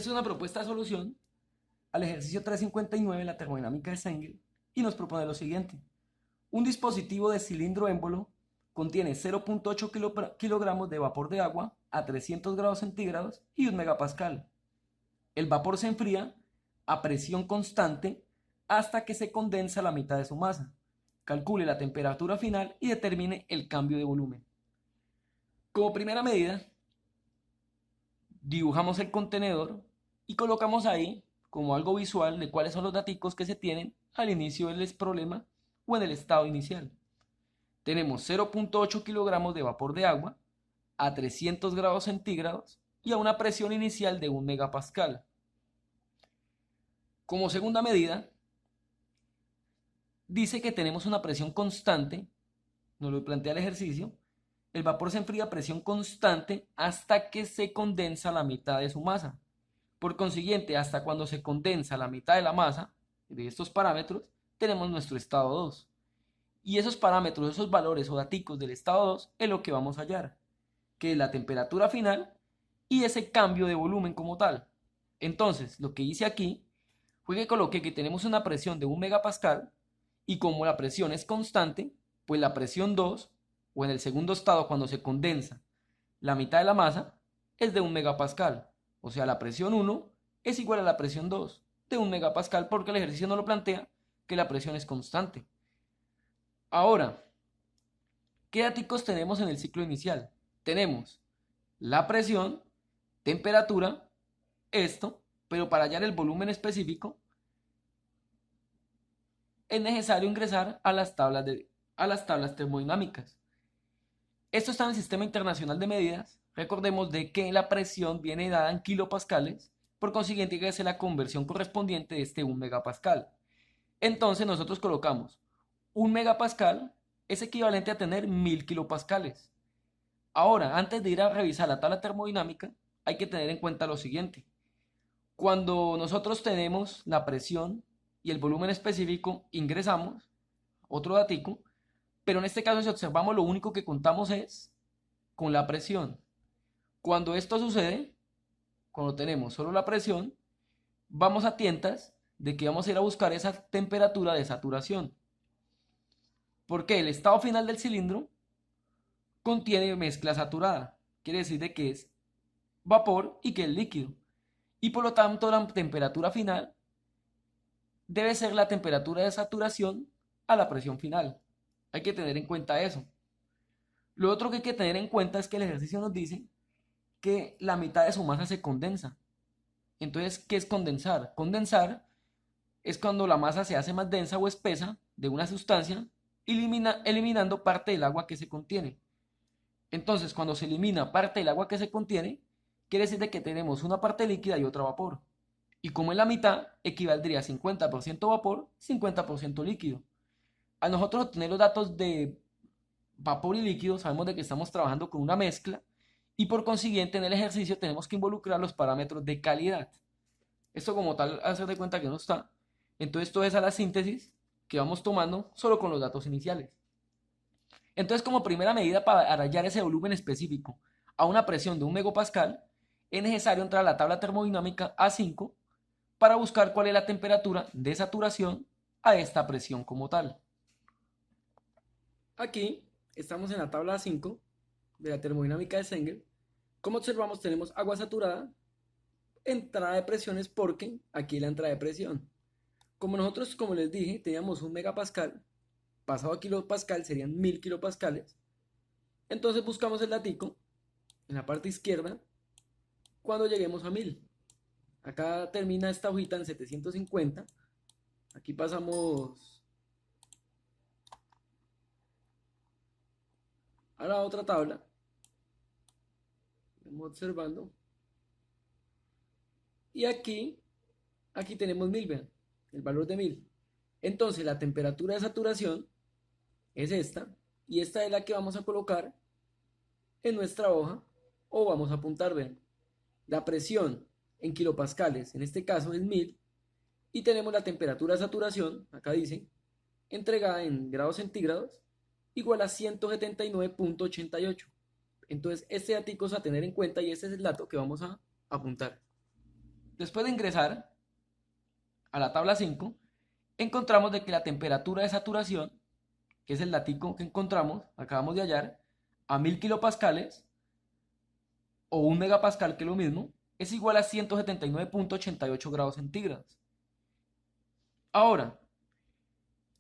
es una propuesta de solución al ejercicio 359 de la termodinámica de Stenger y nos propone lo siguiente. Un dispositivo de cilindro émbolo contiene 0,8 kilogramos de vapor de agua a 300 grados centígrados y 1 megapascal. El vapor se enfría a presión constante hasta que se condensa la mitad de su masa. Calcule la temperatura final y determine el cambio de volumen. Como primera medida, dibujamos el contenedor y colocamos ahí como algo visual de cuáles son los datos que se tienen al inicio del problema o en el estado inicial. Tenemos 0,8 kilogramos de vapor de agua a 300 grados centígrados y a una presión inicial de 1 megapascal. Como segunda medida, dice que tenemos una presión constante, nos lo plantea el ejercicio, el vapor se enfría a presión constante hasta que se condensa la mitad de su masa. Por consiguiente, hasta cuando se condensa la mitad de la masa de estos parámetros, tenemos nuestro estado 2. Y esos parámetros, esos valores o datos del estado 2 es lo que vamos a hallar, que es la temperatura final y ese cambio de volumen como tal. Entonces, lo que hice aquí fue que coloqué que tenemos una presión de 1 megapascal y como la presión es constante, pues la presión 2, o en el segundo estado cuando se condensa la mitad de la masa, es de 1 megapascal. O sea, la presión 1 es igual a la presión 2 de 1 megapascal porque el ejercicio no lo plantea que la presión es constante. Ahora, ¿qué datos tenemos en el ciclo inicial? Tenemos la presión, temperatura, esto, pero para hallar el volumen específico es necesario ingresar a las tablas termodinámicas. Esto está en el Sistema Internacional de Medidas. Recordemos de que la presión viene dada en kilopascales, por consiguiente hay que hacer la conversión correspondiente de este 1 megapascal. Entonces nosotros colocamos 1 megapascal es equivalente a tener 1000 kilopascales. Ahora, antes de ir a revisar la tabla termodinámica, hay que tener en cuenta lo siguiente. Cuando nosotros tenemos la presión y el volumen específico, ingresamos otro datico, pero en este caso si observamos lo único que contamos es con la presión. Cuando esto sucede, cuando tenemos solo la presión, vamos a tientas de que vamos a ir a buscar esa temperatura de saturación. Porque el estado final del cilindro contiene mezcla saturada. Quiere decir de que es vapor y que es líquido. Y por lo tanto la temperatura final debe ser la temperatura de saturación a la presión final. Hay que tener en cuenta eso. Lo otro que hay que tener en cuenta es que el ejercicio nos dice que la mitad de su masa se condensa. Entonces, ¿qué es condensar? Condensar es cuando la masa se hace más densa o espesa de una sustancia, eliminando parte del agua que se contiene. Entonces, cuando se elimina parte del agua que se contiene, quiere decir de que tenemos una parte líquida y otra vapor. Y como es la mitad, equivaldría a 50% vapor, 50% líquido. A nosotros obtener los datos de vapor y líquido, sabemos de que estamos trabajando con una mezcla y por consiguiente en el ejercicio tenemos que involucrar los parámetros de calidad. Esto como tal, hacer de cuenta que no está. Entonces, todo es a la síntesis que vamos tomando solo con los datos iniciales. Entonces, como primera medida para hallar ese volumen específico a una presión de 1 megapascal, es necesario entrar a la tabla termodinámica A5 para buscar cuál es la temperatura de saturación a esta presión como tal. Aquí estamos en la tabla A5 de la termodinámica de Stenger. Como observamos, tenemos agua saturada, entrada de presiones porque aquí la entrada de presión. Como nosotros, como les dije, teníamos 1 megapascal, pasado a kilopascal serían 1000 kilopascales. Entonces buscamos el datico en la parte izquierda cuando lleguemos a 1000. Acá termina esta hojita en 750. Aquí pasamos a la otra tabla. Vamos observando. Y aquí tenemos 1000, vean, el valor de 1000. Entonces la temperatura de saturación es esta. Y esta es la que vamos a colocar en nuestra hoja o vamos a apuntar, vean. La presión en kilopascales, en este caso es 1000. Y tenemos la temperatura de saturación, acá dice, entregada en grados centígrados, igual a 179,88. Entonces, este dato es a tener en cuenta y este es el dato que vamos a apuntar. Después de ingresar a la tabla 5, encontramos de que la temperatura de saturación, que es el datico que encontramos, acabamos de hallar, a 1000 kilopascales o 1 megapascal, que es lo mismo, es igual a 179,88 grados centígrados. Ahora,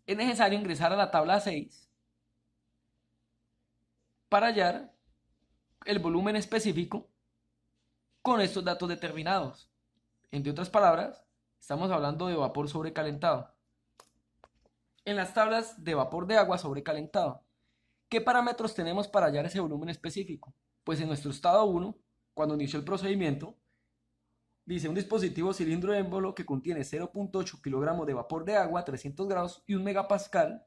es necesario ingresar a la tabla 6 para hallar el volumen específico con estos datos determinados. Entre otras palabras, estamos hablando de vapor sobrecalentado. En las tablas de vapor de agua sobrecalentado, ¿qué parámetros tenemos para hallar ese volumen específico? Pues en nuestro estado 1, cuando inició el procedimiento, dice un dispositivo cilindro émbolo que contiene 0,8 kilogramos de vapor de agua, 300 grados y 1 megapascal.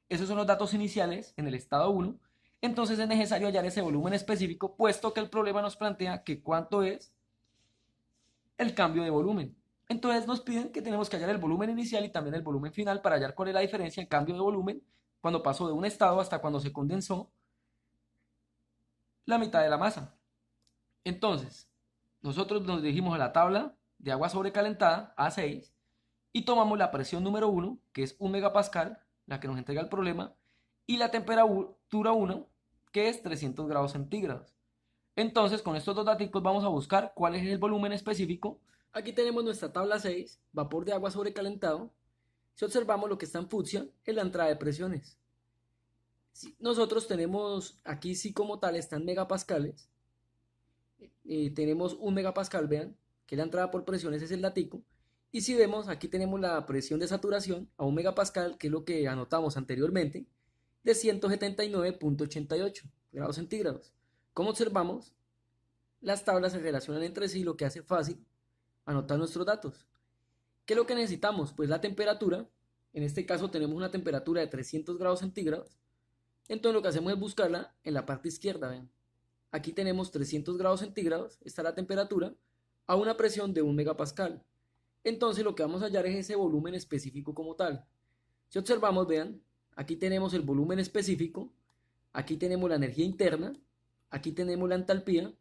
Esos son los datos iniciales en el estado 1. Entonces es necesario hallar ese volumen específico, puesto que el problema nos plantea que cuánto es el cambio de volumen. Entonces nos piden que tenemos que hallar el volumen inicial y también el volumen final para hallar cuál es la diferencia en cambio de volumen cuando pasó de un estado hasta cuando se condensó la mitad de la masa. Entonces, nosotros nos dirigimos a la tabla de agua sobrecalentada, A6, y tomamos la presión número 1, que es 1 megapascal, la que nos entrega el problema, y la temperatura 1, que es 300 grados centígrados. Entonces, con estos dos datos vamos a buscar cuál es el volumen específico. Aquí tenemos nuestra tabla 6, vapor de agua sobrecalentado. Si observamos lo que está en fucsia, es la entrada de presiones. Si nosotros tenemos, aquí sí como tal, están megapascales. Tenemos 1 megapascal, vean, que la entrada por presiones es el datico. Y si vemos, aquí tenemos la presión de saturación a 1 megapascal, que es lo que anotamos anteriormente, de 179,88 grados centígrados. Como observamos, las tablas se relacionan entre sí, lo que hace fácil anotar nuestros datos. ¿Qué es lo que necesitamos? Pues la temperatura. En este caso tenemos una temperatura de 300 grados centígrados. Entonces lo que hacemos es buscarla en la parte izquierda. ¿Ven? Aquí tenemos 300 grados centígrados, está la temperatura, a una presión de 1 megapascal. Entonces lo que vamos a hallar es ese volumen específico como tal. Si observamos, vean, aquí tenemos el volumen específico, aquí tenemos la energía interna, aquí tenemos la entalpía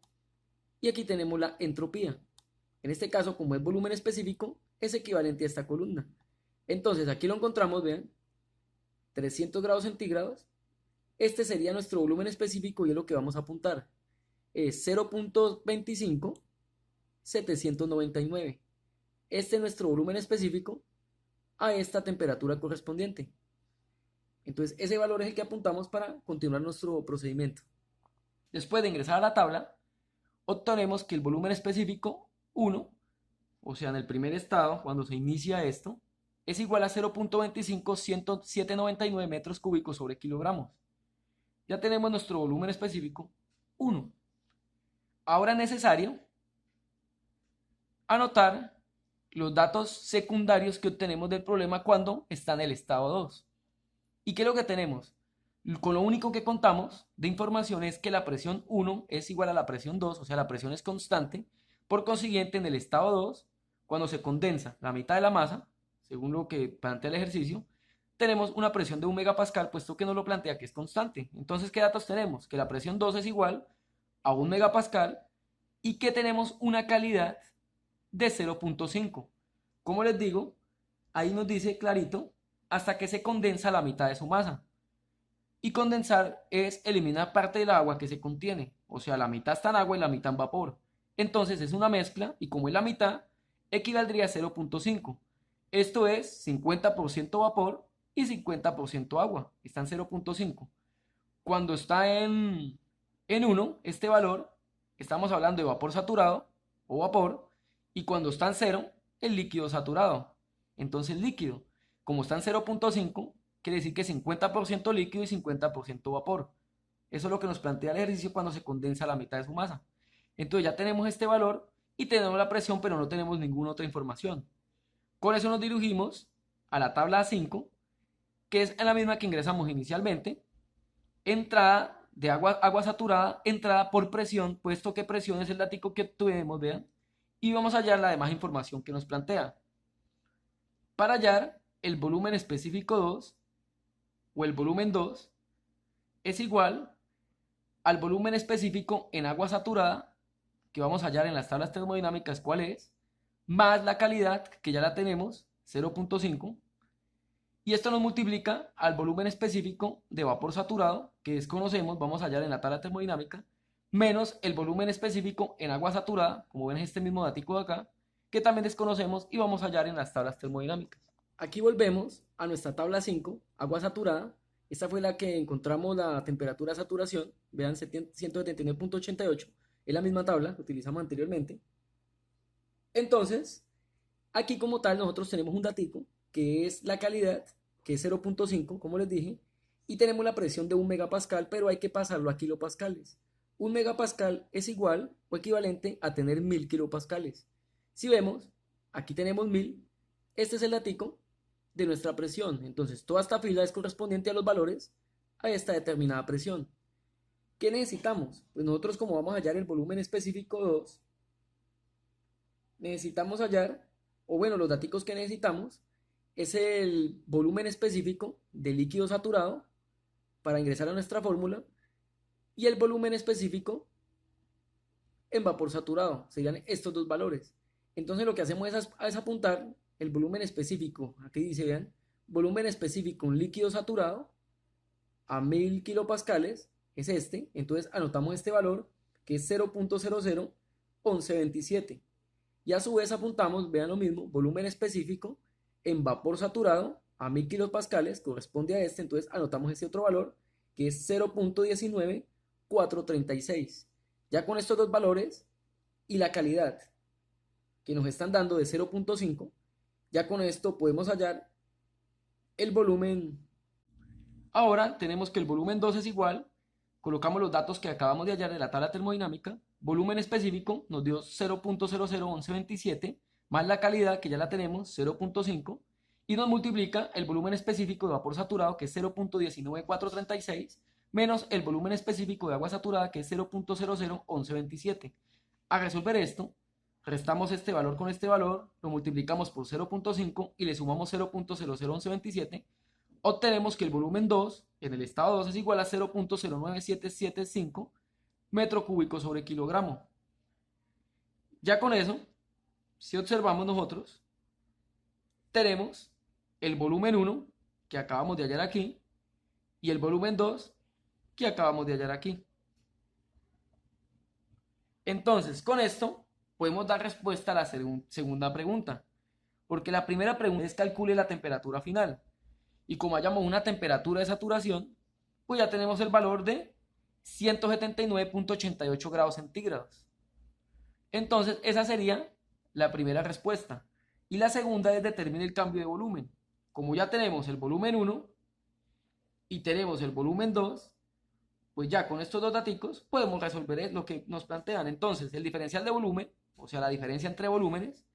y aquí tenemos la entropía. En este caso, como es volumen específico, es equivalente a esta columna. Entonces aquí lo encontramos, vean, 300 grados centígrados. Este sería nuestro volumen específico y es lo que vamos a apuntar. Es 0,25799. Este es nuestro volumen específico a esta temperatura correspondiente. Entonces ese valor es el que apuntamos para continuar nuestro procedimiento. Después de ingresar a la tabla, obtenemos que el volumen específico 1, o sea en el primer estado, cuando se inicia esto, es igual a 0,25799 metros cúbicos sobre kilogramos. Ya tenemos nuestro volumen específico 1. Ahora es necesario anotar los datos secundarios que obtenemos del problema cuando está en el estado 2. ¿Y qué es lo que tenemos? Con lo único que contamos de información es que la presión 1 es igual a la presión 2, o sea, la presión es constante. Por consiguiente, en el estado 2, cuando se condensa la mitad de la masa, según lo que plantea el ejercicio, tenemos una presión de 1 megapascal, puesto que nos lo plantea que es constante. Entonces, ¿qué datos tenemos? Que la presión 2 es igual a 1 megapascal y que tenemos una calidad de 0,5. Como les digo, ahí nos dice clarito, hasta que se condensa la mitad de su masa. Y condensar es eliminar parte del agua que se contiene, o sea, la mitad está en agua y la mitad en vapor. Entonces es una mezcla y como es la mitad, equivaldría a 0,5. Esto es 50% vapor y 50% agua, está en 0,5. Cuando está en 1, este valor, estamos hablando de vapor saturado o vapor, y cuando está en 0, el líquido saturado. Entonces líquido, como está en 0,5, quiere decir que 50% líquido y 50% vapor. Eso es lo que nos plantea el ejercicio cuando se condensa la mitad de su masa. Entonces ya tenemos este valor y tenemos la presión, pero no tenemos ninguna otra información. Con eso nos dirigimos a la tabla 5, que es la misma que ingresamos inicialmente. Entrada de agua saturada, entrada por presión, puesto que presión es el dato que obtuvimos, vean, y vamos a hallar la demás información que nos plantea. Para hallar el volumen específico 2, o el volumen 2, es igual al volumen específico en agua saturada, que vamos a hallar en las tablas termodinámicas, ¿cuál es? más la calidad, que ya la tenemos, 0.5, y esto nos multiplica al volumen específico de vapor saturado, que desconocemos, vamos a hallar en la tabla termodinámica, menos el volumen específico en agua saturada, como ven en este mismo datico de acá, que también desconocemos y vamos a hallar en las tablas termodinámicas. Aquí volvemos a nuestra tabla 5, agua saturada. Esta fue la que encontramos la temperatura de saturación, vean 179.88, es la misma tabla que utilizamos anteriormente. Entonces, aquí como tal nosotros tenemos un datico que es la calidad, que es 0.5, como les dije, y tenemos la presión de 1 megapascal, pero hay que pasarlo a kilopascales. 1 megapascal es igual o equivalente a tener 1000 kilopascales. Si vemos, aquí tenemos 1000, este es el datico de nuestra presión. Entonces, toda esta fila es correspondiente a los valores a esta determinada presión. ¿Qué necesitamos? Pues nosotros, como vamos a hallar el volumen específico 2, necesitamos hallar, o bueno, los datos que necesitamos es el volumen específico de líquido saturado para ingresar a nuestra fórmula y el volumen específico en vapor saturado. Serían estos dos valores. Entonces lo que hacemos es apuntar el volumen específico. Aquí dice, vean, volumen específico en líquido saturado a 1000 kilopascales es este. Entonces anotamos este valor que es 0.001127. Y a su vez apuntamos, vean lo mismo, volumen específico en vapor saturado a 1000 kilopascales, corresponde a este, entonces anotamos este otro valor que es 0.19436. Ya con estos dos valores y la calidad que nos están dando de 0.5, ya con esto podemos hallar el volumen. Ahora tenemos que el volumen 2 es igual, colocamos los datos que acabamos de hallar de la tabla termodinámica, volumen específico nos dio 0.001127, más la calidad que ya la tenemos, 0.5, y nos multiplica el volumen específico de vapor saturado, que es 0.19436, menos el volumen específico de agua saturada, que es 0.001127. A resolver esto, restamos este valor con este valor, lo multiplicamos por 0.5 y le sumamos 0.001127, obtenemos que el volumen 2 en el estado 2 es igual a 0.09775 metro cúbico sobre kilogramo. Ya con eso, si observamos nosotros, tenemos el volumen 1 que acabamos de hallar aquí y el volumen 2 que acabamos de hallar aquí. Entonces, con esto podemos dar respuesta a la segunda pregunta, porque la primera pregunta es calcule la temperatura final. Y como hallamos una temperatura de saturación, pues ya tenemos el valor de 179.88 grados centígrados. Entonces, esa sería la primera respuesta. Y la segunda es determinar el cambio de volumen. Como ya tenemos el volumen 1 y tenemos el volumen 2, pues ya con estos dos datos podemos resolver lo que nos plantean. Entonces, el diferencial de volumen, o sea, la diferencia entre volúmenes,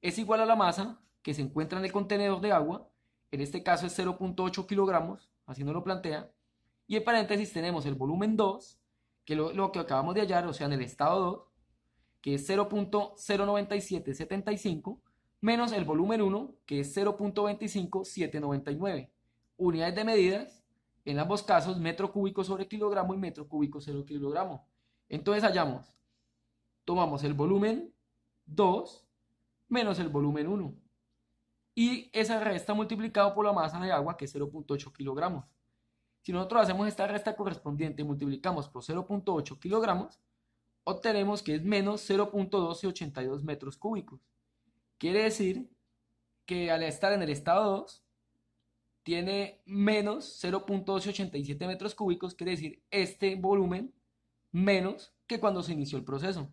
es igual a la masa que se encuentra en el contenedor de agua. En este caso es 0.8 kilogramos, así nos lo plantea. Y en paréntesis tenemos el volumen 2, que es lo que acabamos de hallar, o sea, en el estado 2, que es 0.09775, menos el volumen 1, que es 0.25799. Unidades de medidas, en ambos casos, metro cúbico sobre kilogramo y metro cúbico sobre kilogramo. Entonces hallamos, tomamos el volumen 2 menos el volumen 1. Y esa resta multiplicado por la masa de agua, que es 0.8 kilogramos. Si nosotros hacemos esta resta correspondiente y multiplicamos por 0.8 kilogramos, obtenemos que es menos 0.1282 metros cúbicos. Quiere decir que al estar en el estado 2, tiene menos 0.1287 metros cúbicos, quiere decir este volumen menos que cuando se inició el proceso.